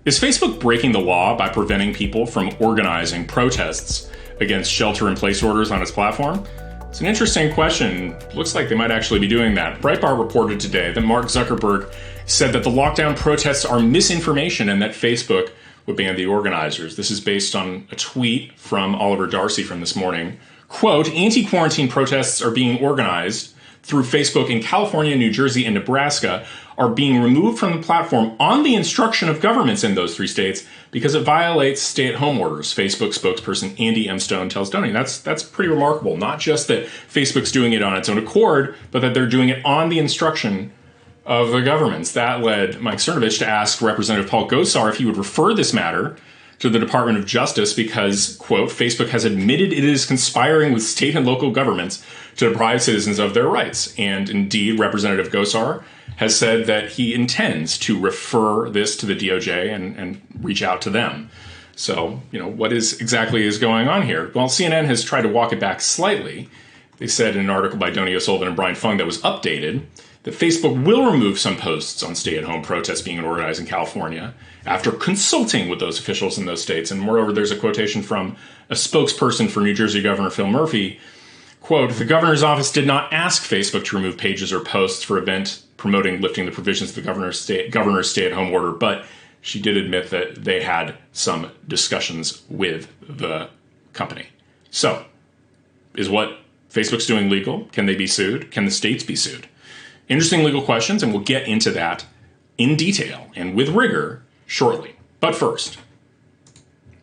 Is Facebook breaking the law by preventing people from organizing protests against shelter-in-place orders on its platform? It's an interesting question. Looks like they might actually be doing that. Breitbart reported today that Mark Zuckerberg said that the lockdown protests are misinformation and that Facebook would ban the organizers. This is based on a tweet from Oliver Darcy from this morning. Quote, anti-quarantine protests are being organized through Facebook in California, New Jersey, and Nebraska are being removed from the platform on the instruction of governments in those three states because it violates stay-at-home orders, Facebook spokesperson Andy M. Stone tells Donny. That's pretty remarkable. Not just that Facebook's doing it on its own accord, but that they're doing it on the instruction of the governments. That led Mike Cernovich to ask Representative Paul Gosar if he would refer this matter to the Department of Justice because, quote, Facebook has admitted it is conspiring with state and local governments to deprive citizens of their rights. And indeed, Representative Gosar has said that he intends to refer this to the DOJ and reach out to them. So, what exactly is going on here? Well, CNN has tried to walk it back slightly. They said in an article by Donny O'Sullivan and Brian Fung that was updated that Facebook will remove some posts on stay-at-home protests being organized in California after consulting with those officials in those states. And moreover, there's a quotation from a spokesperson for New Jersey Governor Phil Murphy. Quote, the governor's office did not ask Facebook to remove pages or posts for event promoting lifting the provisions of the governor's stay-at-home order, but she did admit that they had some discussions with the company. So, is what Facebook's doing legal? Can they be sued? Can the states be sued? Interesting legal questions, and we'll get into that in detail and with rigor shortly. But first,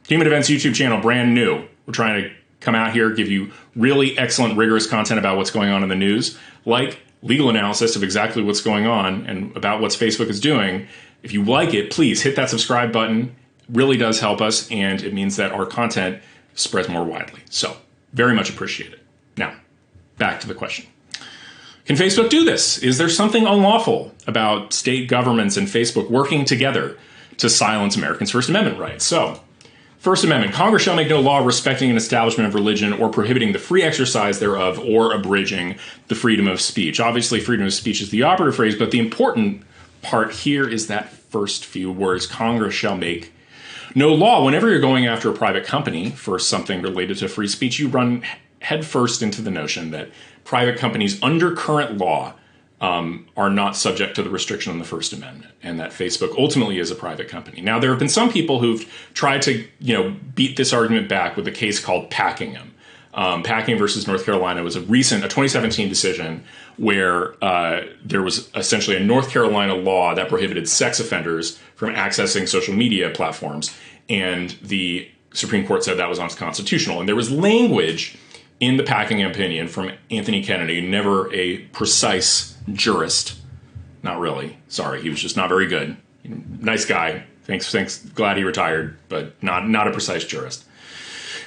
Human Events YouTube channel, brand new. We're trying to come out here, give you really excellent, rigorous content about what's going on in the news, like legal analysis of exactly what's going on and about what Facebook is doing. If you like it, please hit that subscribe button. It really does help us, and it means that our content spreads more widely. So, very much appreciate it. Now, back to the question. Can Facebook do this? Is there something unlawful about state governments and Facebook working together to silence Americans' First Amendment rights? So, First Amendment, Congress shall make no law respecting an establishment of religion or prohibiting the free exercise thereof or abridging the freedom of speech. Obviously, freedom of speech is the operative phrase, but the important part here is that first few words, Congress shall make no law. Whenever you're going after a private company for something related to free speech, you run headfirst into the notion that private companies under current law are not subject to the restriction on the First Amendment, and that Facebook ultimately is a private company. Now, there have been some people who've tried to, beat this argument back with a case called Packingham. Packingham versus North Carolina was a 2017 decision where there was essentially a North Carolina law that prohibited sex offenders from accessing social media platforms, and the Supreme Court said that was unconstitutional. And there was language in the Packingham opinion from Anthony Kennedy, never a precise jurist. Not really. Sorry, he was just not very good. Nice guy. Thanks. Glad he retired, but not a precise jurist.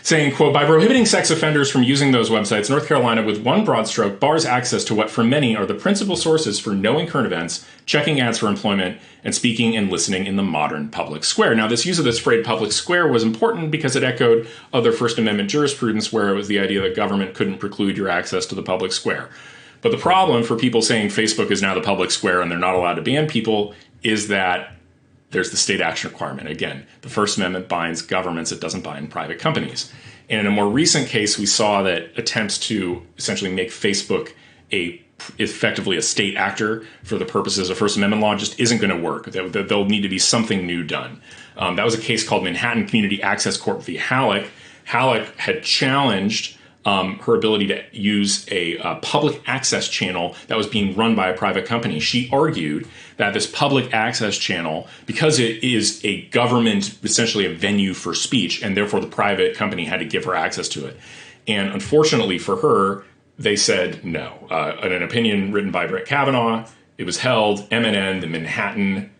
Saying, quote, by prohibiting sex offenders from using those websites, North Carolina, with one broad stroke, bars access to what for many are the principal sources for knowing current events, checking ads for employment, and speaking and listening in the modern public square. Now, this use of this phrase public square was important because it echoed other First Amendment jurisprudence where it was the idea that government couldn't preclude your access to the public square. But the problem for people saying Facebook is now the public square and they're not allowed to ban people is that there's the state action requirement. Again, the First Amendment binds governments, it doesn't bind private companies. And in a more recent case, we saw that attempts to essentially make Facebook effectively a state actor for the purposes of First Amendment law just isn't going to work. There'll need to be something new done. That was a case called Manhattan Community Access Corp v. Halleck. Halleck had challenged her ability to use a public access channel that was being run by a private company. She argued that this public access channel, because it is a government, essentially a venue for speech, and therefore the private company had to give her access to it. And unfortunately for her, they said no. In an opinion written by Brett Kavanaugh, it was held, MNN, the Manhattan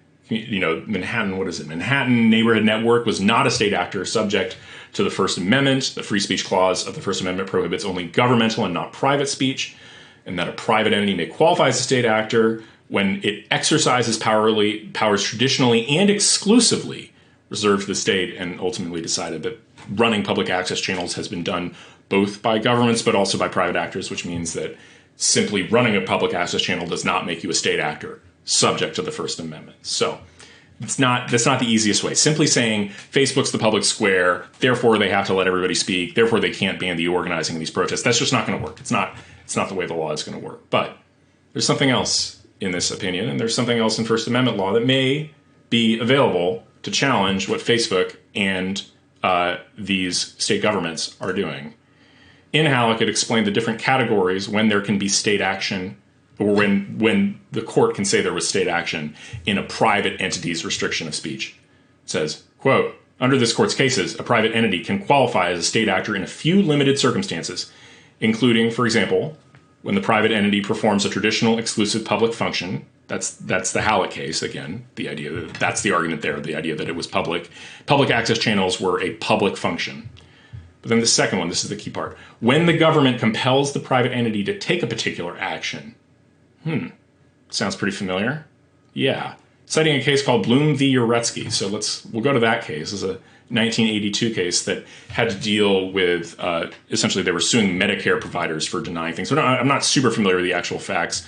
Neighborhood Network was not a state actor subject to the First Amendment. The Free Speech Clause of the First Amendment prohibits only governmental and not private speech, and that a private entity may qualify as a state actor when it exercises powers traditionally and exclusively reserved to the state, and ultimately decided that running public access channels has been done both by governments but also by private actors, which means that simply running a public access channel does not make you a state actor subject to the First Amendment. So That's not the easiest way. Simply saying Facebook's the public square, therefore they have to let everybody speak, therefore they can't ban the organizing of these protests. That's just not going to work. It's not the way the law is going to work. But there's something else in this opinion, and there's something else in First Amendment law that may be available to challenge what Facebook and these state governments are doing. In Halleck, it explained the different categories when there can be state action, or when the court can say there was state action in a private entity's restriction of speech. It says, quote, under this court's cases, a private entity can qualify as a state actor in a few limited circumstances, including, for example, when the private entity performs a traditional exclusive public function. That's the Halleck case, again, the idea that's the argument there, the idea that it was public access channels were a public function. But then the second one, this is the key part. When the government compels the private entity to take a particular action. Sounds pretty familiar. Yeah. Citing a case called Bloom v. Uretsky. So we'll go to that case. It's a 1982 case that had to deal with, essentially they were suing Medicare providers for denying things. So I'm not super familiar with the actual facts.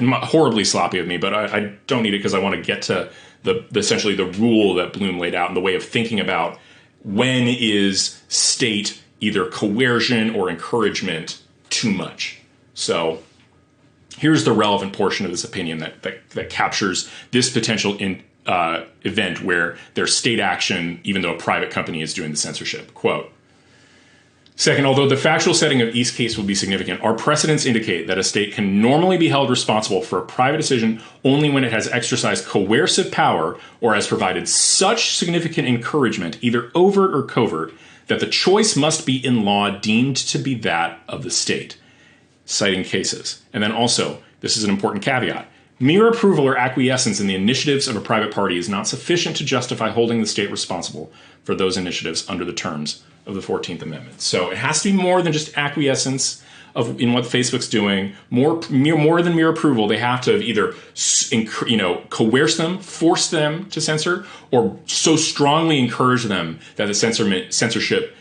Horribly sloppy of me, but I don't need it because I want to get to essentially the rule that Bloom laid out and the way of thinking about when is state either coercion or encouragement too much. So here's the relevant portion of this opinion that captures this potential event where there's state action even though a private company is doing the censorship. Quote, second, although the factual setting of each case will be significant, our precedents indicate that a state can normally be held responsible for a private decision only when it has exercised coercive power or has provided such significant encouragement, either overt or covert, that the choice must be in law deemed to be that of the state. Citing cases. And then also, this is an important caveat, mere approval or acquiescence in the initiatives of a private party is not sufficient to justify holding the state responsible for those initiatives under the terms of the 14th Amendment. So it has to be more than just acquiescence in what Facebook's doing, more than mere approval. They have to either coerce them, force them to censor, or so strongly encourage them that the censorship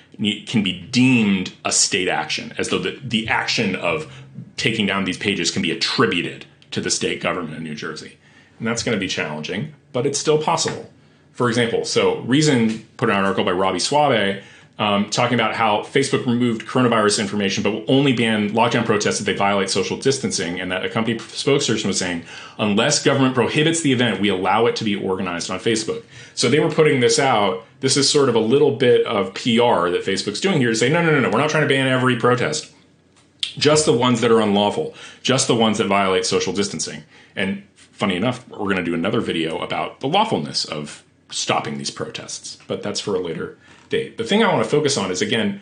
can be deemed a state action, as though the action of taking down these pages can be attributed to the state government of New Jersey. And that's going to be challenging, but it's still possible. For example, so Reason put out an article by Robbie Suave talking about how Facebook removed coronavirus information, but will only ban lockdown protests if they violate social distancing, and that a company spokesperson was saying, unless government prohibits the event, we allow it to be organized on Facebook. So they were putting this out. This is sort of a little bit of PR that Facebook's doing here to say, no, we're not trying to ban every protest. Just the ones that are unlawful, just the ones that violate social distancing. And funny enough, we're going to do another video about the lawfulness of stopping these protests, but that's for a later date. The thing I want to focus on is, again,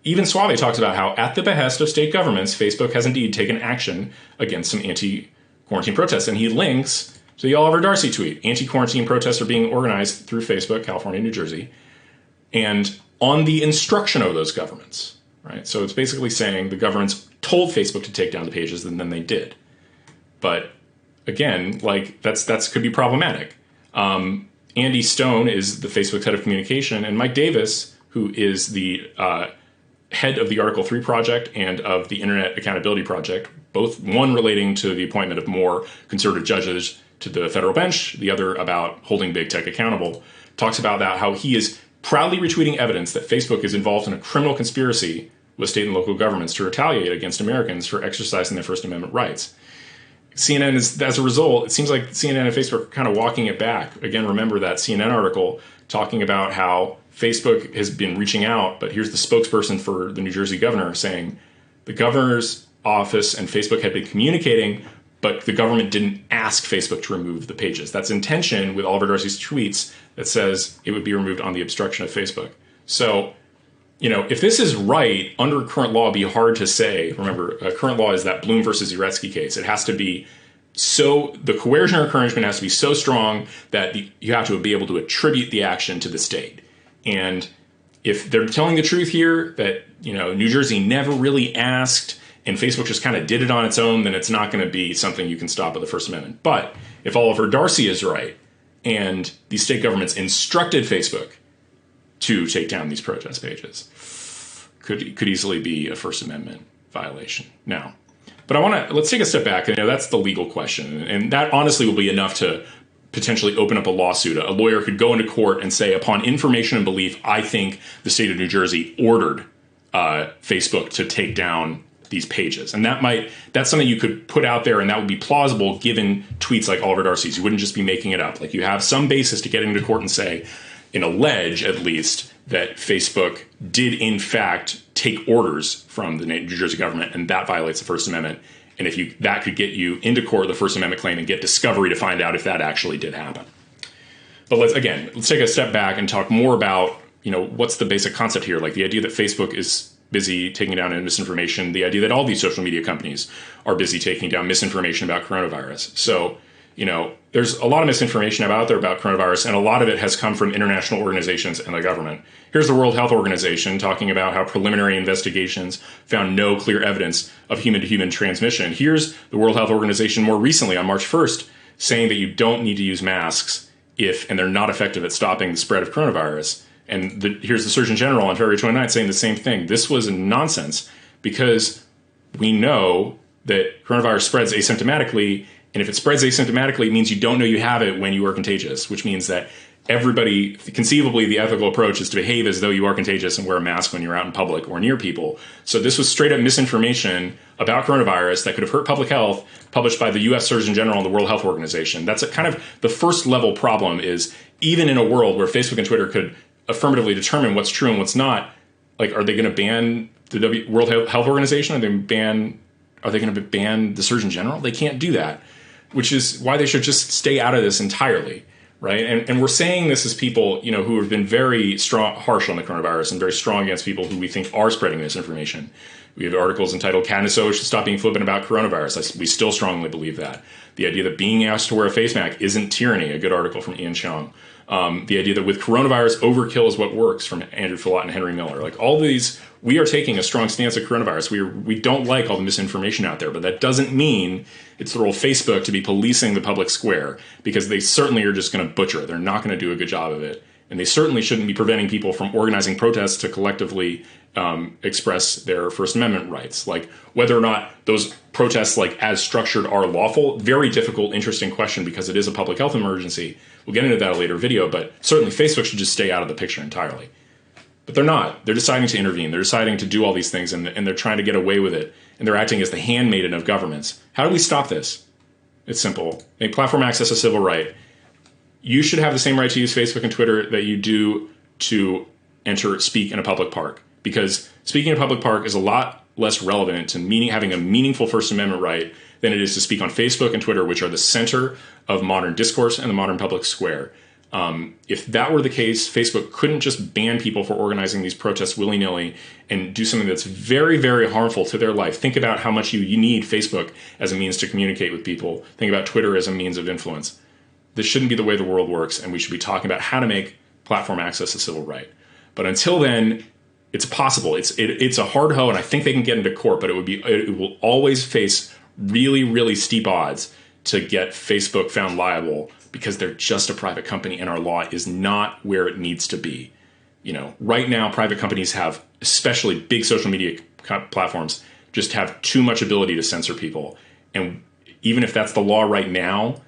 even Suave talks about how at the behest of state governments, Facebook has indeed taken action against some anti-quarantine protests. And he links to the Oliver Darcy tweet. Anti-quarantine protests are being organized through Facebook, California, New Jersey, and on the instruction of those governments. Right? So it's basically saying the governments told Facebook to take down the pages and then they did. But again, that's could be problematic. Andy Stone is the Facebook's head of communication, and Mike Davis, who is the head of the Article 3 project and of the Internet Accountability Project, both one relating to the appointment of more conservative judges to the federal bench, the other about holding big tech accountable, talks about that, how he is proudly retweeting evidence that Facebook is involved in a criminal conspiracy with state and local governments to retaliate against Americans for exercising their First Amendment rights. CNN is, as a result, it seems like CNN and Facebook are kind of walking it back. Again, remember that CNN article talking about how Facebook has been reaching out, but here's the spokesperson for the New Jersey governor saying the governor's office and Facebook had been communicating, but the government didn't ask Facebook to remove the pages. That's in tension with Oliver Darcy's tweets that says it would be removed on the obstruction of Facebook. So, if this is right, under current law, it'd be hard to say. Remember, current law is that Bloom versus Uretsky case. It has to be the coercion or encouragement has to be so strong that you have to be able to attribute the action to the state. And if they're telling the truth here that, New Jersey never really asked and Facebook just kind of did it on its own, then it's not going to be something you can stop with the First Amendment. But if Oliver Darcy is right and these state governments instructed Facebook to take down these protest pages, could easily be a First Amendment violation. Now, but let's take a step back. That's the legal question, and that honestly will be enough to potentially open up a lawsuit. A lawyer could go into court and say, upon information and belief, I think the state of New Jersey ordered Facebook to take down these pages. And that's something you could put out there, and that would be plausible given tweets like Oliver Darcy's. You wouldn't just be making it up. Like, you have some basis to get into court and say, and allege at least, that Facebook did in fact take orders from the New Jersey government, and that violates the First Amendment. And that could get you into court, the First Amendment claim, and get discovery to find out if that actually did happen. But let's take a step back and talk more about, what's the basic concept here? Like, the idea that Facebook is busy taking down misinformation, the idea that all these social media companies are busy taking down misinformation about coronavirus. So, there's a lot of misinformation out there about coronavirus, and a lot of it has come from international organizations and the government. Here's the World Health Organization talking about how preliminary investigations found no clear evidence of human-to-human transmission. Here's the World Health Organization more recently on March 1st saying that you don't need to use masks and they're not effective at stopping the spread of coronavirus. And here's the Surgeon General on February 29th saying the same thing. This was nonsense because we know that coronavirus spreads asymptomatically. And if it spreads asymptomatically, it means you don't know you have it when you are contagious, which means that everybody, conceivably, the ethical approach is to behave as though you are contagious and wear a mask when you're out in public or near people. So this was straight up misinformation about coronavirus that could have hurt public health, published by the U.S. Surgeon General and the World Health Organization. That's kind of the first level problem. Is even in a world where Facebook and Twitter could affirmatively determine what's true and what's not, like, are they going to ban the World Health Organization? Are they going to ban the Surgeon General? They can't do that, which is why they should just stay out of this entirely, right? And we're saying this as people, who have been very harsh on the coronavirus and very strong against people who we think are spreading misinformation. We have articles entitled "Candace O should stop being flippant about coronavirus." We still strongly believe that. The idea that being asked to wear a face mask isn't tyranny, a good article from Ian Chung. The idea that with coronavirus, overkill is what works, from Andrew Follett and Henry Miller. Like, all these, we are taking a strong stance at coronavirus. We don't like all the misinformation out there, but that doesn't mean it's the role of Facebook to be policing the public square, because they certainly are just going to butcher it. They're not going to do a good job of it. And they certainly shouldn't be preventing people from organizing protests to collectively express their First Amendment rights. Like, whether or not those protests, like, as structured, are lawful, very difficult, interesting question, because it is a public health emergency. We'll get into that in a later video, but certainly Facebook should just stay out of the picture entirely. But they're not. They're deciding to intervene. They're deciding to do all these things, and they're trying to get away with it. And they're acting as the handmaiden of governments. How do we stop this? It's simple. Make platform access a civil right. You should have the same right to use Facebook and Twitter that you do to speak in a public park, because speaking in a public park is a lot less relevant to having a meaningful First Amendment right than it is to speak on Facebook and Twitter, which are the center of modern discourse and the modern public square. If that were the case, Facebook couldn't just ban people for organizing these protests willy-nilly and do something that's very, very harmful to their life. Think about how much you need Facebook as a means to communicate with people. Think about Twitter as a means of influence. This shouldn't be the way the world works, and we should be talking about how to make platform access a civil right. But until then, it's possible. It's a hard hoe, and I think they can get into court, but it will always face really, really steep odds to get Facebook found liable, because they're just a private company and our law is not where it needs to be. Right now, private companies have, especially big social media platforms, just have too much ability to censor people. And even if that's the law right now,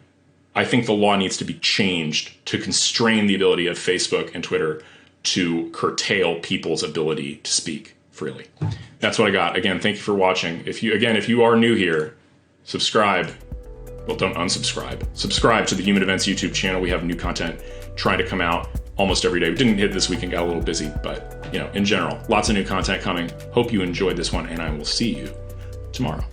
I think the law needs to be changed to constrain the ability of Facebook and Twitter to curtail people's ability to speak freely. That's what I got. Again, thank you for watching. If you are new here, subscribe. Well, don't unsubscribe. Subscribe to the Human Events YouTube channel. We have new content trying to come out almost every day. We didn't hit this weekend, got a little busy, but in general, lots of new content coming. Hope you enjoyed this one, and I will see you tomorrow.